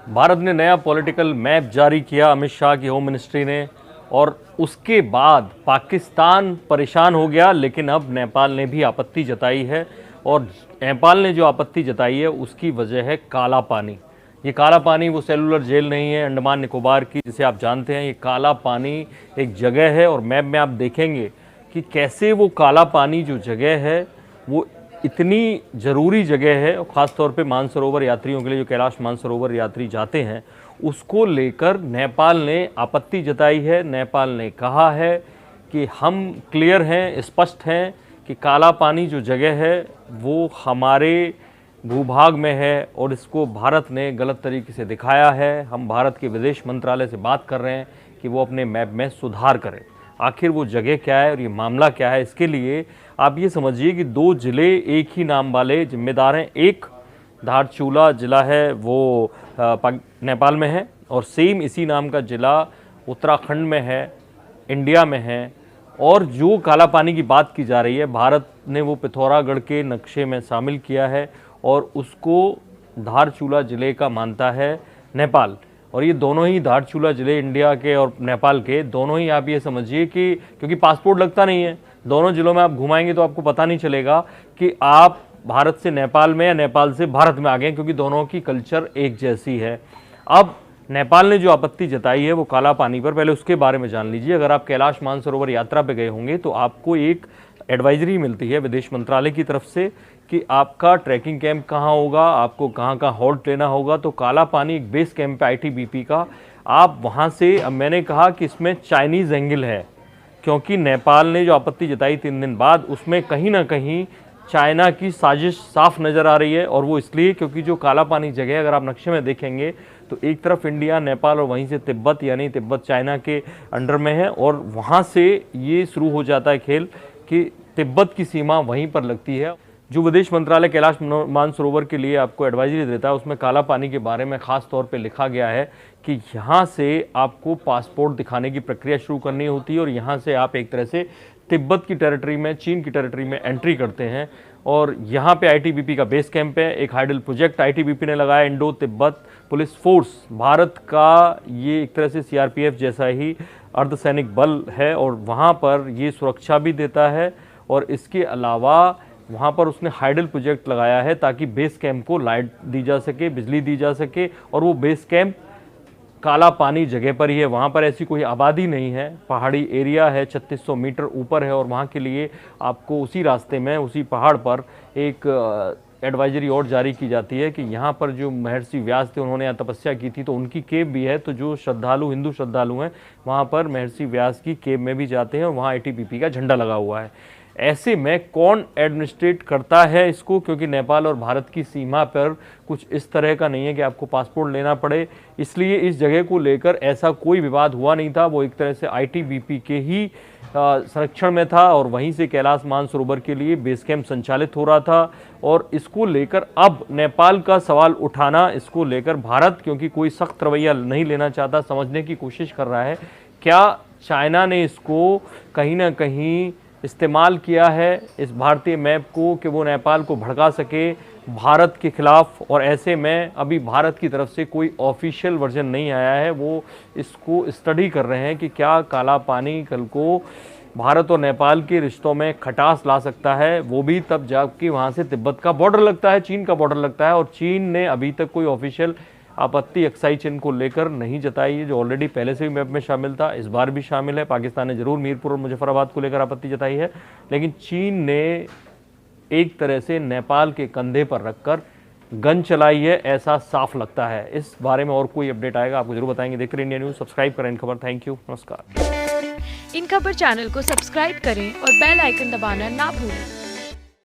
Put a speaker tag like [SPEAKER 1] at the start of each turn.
[SPEAKER 1] भारत ने नया political map जारी किया, अमित शाह की होम मिनिस्ट्री ने, और उसके बाद पाकिस्तान परेशान हो गया। लेकिन अब नेपाल ने भी आपत्ति जताई है, और नेपाल ने जो आपत्ति जताई है उसकी वजह है काला पानी। ये काला पानी वो सेलुलर जेल नहीं है अंडमान निकोबार की, जिसे आप जानते हैं। ये काला पानी एक जगह है, और मैप में आप देखेंगे कि कैसे वो काला पानी जो जगह है वो इतनी ज़रूरी जगह है, और ख़ास तौर पे मानसरोवर यात्रियों के लिए, जो कैलाश मानसरोवर यात्री जाते हैं, उसको लेकर नेपाल ने आपत्ति जताई है। नेपाल ने कहा है कि हम क्लियर हैं, स्पष्ट हैं कि काला पानी जो जगह है वो हमारे भूभाग में है, और इसको भारत ने गलत तरीके से दिखाया है। हम भारत के विदेश मंत्रालय से बात कर रहे हैं कि वो अपने मैप में सुधार करें। आखिर वो जगह क्या है और ये मामला क्या है, इसके लिए आप ये समझिए कि दो ज़िले एक ही नाम वाले जिम्मेदार हैं। एक धारचूला ज़िला है वो नेपाल में है, और सेम इसी नाम का ज़िला उत्तराखंड में है, इंडिया में है। और जो काला पानी की बात की जा रही है, भारत ने वो पिथौरागढ़ के नक्शे में शामिल किया है, और उसको धारचूला ज़िले का मानता है नेपाल। और ये दोनों ही धारचूला ज़िले, इंडिया के और नेपाल के, दोनों ही आप ये समझिए कि क्योंकि पासपोर्ट लगता नहीं है, दोनों ज़िलों में आप घुमाएंगे तो आपको पता नहीं चलेगा कि आप भारत से नेपाल में या नेपाल से भारत में आ गए, क्योंकि दोनों की कल्चर एक जैसी है। अब नेपाल ने जो आपत्ति जताई है वो काला पानी पर, पहले उसके बारे में जान लीजिए। अगर आप कैलाश मानसरोवर यात्रा पे गए होंगे तो आपको एक एडवाइजरी मिलती है विदेश मंत्रालय की तरफ से कि आपका ट्रैकिंग कैंप कहाँ होगा, आपको कहाँ कहाँ हॉल्ट लेना होगा। तो काला पानी एक बेस कैंप है आईटीबीपी का, आप वहाँ से, अब मैंने कहा कि इसमें चाइनीज़ एंगल है, क्योंकि नेपाल ने जो आपत्ति जताई 3 दिन बाद, उसमें कहीं ना कहीं चाइना की साजिश साफ नज़र आ रही है। और वो इसलिए क्योंकि जो काला पानी जगह, अगर आप नक्शे में देखेंगे तो एक तरफ इंडिया, नेपाल, और वहीं से तिब्बत, यानी तिब्बत चाइना के अंडर में है, और वहाँ से ये शुरू हो जाता है खेल कि तिब्बत की सीमा वहीं पर लगती है। जो विदेश मंत्रालय कैलाश मानसरोवर के लिए आपको एडवाइजरी देता है, उसमें काला पानी के बारे में ख़ास तौर पे लिखा गया है कि यहाँ से आपको पासपोर्ट दिखाने की प्रक्रिया शुरू करनी होती है, और यहाँ से आप एक तरह से तिब्बत की टेरिटरी में, चीन की टेरिटरी में एंट्री करते हैं। और यहाँ पे आईटीबीपी का बेस कैंप है। एक हाइडल प्रोजेक्ट आईटीबीपी ने लगाया, Indo Tibet police force, Bharat का ये एक तरह से सीआरपीएफ जैसा ही अर्धसैनिक बल है, और वहाँ पर ये सुरक्षा भी देता है। और इसके अलावा वहाँ पर उसने हाइडल प्रोजेक्ट लगाया है ताकि बेस कैंप को लाइट दी जा सके, बिजली दी जा सके। और वो बेस कैंप काला पानी जगह पर ही है, वहाँ पर ऐसी कोई आबादी नहीं है, पहाड़ी एरिया है, 3600 मीटर ऊपर है। और वहाँ के लिए आपको उसी रास्ते में, उसी पहाड़ पर एक एडवाइजरी और जारी की जाती है कि यहाँ पर जो महर्षि व्यास थे, उन्होंने यहाँ तपस्या की थी, तो उनकी केव भी है। तो जो श्रद्धालु, हिंदू श्रद्धालु हैं, वहाँ पर महर्षि व्यास की केव में भी जाते हैं, और वहाँ आईटीबीपी का झंडा लगा हुआ है। ऐसे में कौन एडमिनिस्ट्रेट करता है इसको, क्योंकि नेपाल और भारत की सीमा पर कुछ इस तरह का नहीं है कि आपको पासपोर्ट लेना पड़े, इसलिए इस जगह को लेकर ऐसा कोई विवाद हुआ नहीं था। वो एक तरह से आईटीबीपी के ही संरक्षण में था, और वहीं से कैलाश मानसरोवर के लिए बेस कैंप संचालित हो रहा था। और इसको लेकर अब नेपाल का सवाल उठाना, इसको लेकर भारत क्योंकि कोई सख्त रवैया नहीं लेना चाहता, समझने की कोशिश कर रहा है क्या चाइना ने इसको कहीं ना कहीं इस्तेमाल किया है, इस भारतीय मैप को, कि वो नेपाल को भड़का सके भारत के खिलाफ। और ऐसे में अभी भारत की तरफ से कोई ऑफिशियल वर्जन नहीं आया है, वो इसको स्टडी कर रहे हैं कि क्या काला पानी कल को भारत और नेपाल के रिश्तों में खटास ला सकता है। वो भी तब जबकि वहाँ से तिब्बत का बॉर्डर लगता है, चीन का बॉर्डर लगता है, और चीन ने अभी तक कोई ऑफिशियल आपत्ति अक्साई चीन को लेकर नहीं जताई है, जो ऑलरेडी पहले से भी मैप में शामिल था, इस बार भी शामिल है। पाकिस्तान ने जरूर मीरपुर और मुजफ्फराबाद को लेकर आपत्ति जताई है, लेकिन चीन ने एक तरह से नेपाल के कंधे पर रखकर गन चलाई है, ऐसा साफ लगता है। इस बारे में और कोई अपडेट आएगा आपको जरूर बताएंगे। देखते रहिए इंडिया न्यूज़, सब्सक्राइब करें इन खबर। थैंक यू, नमस्कार।
[SPEAKER 2] इन खबर चैनल को सब्सक्राइब करें और बेल आइकन दबाना ना भूलें।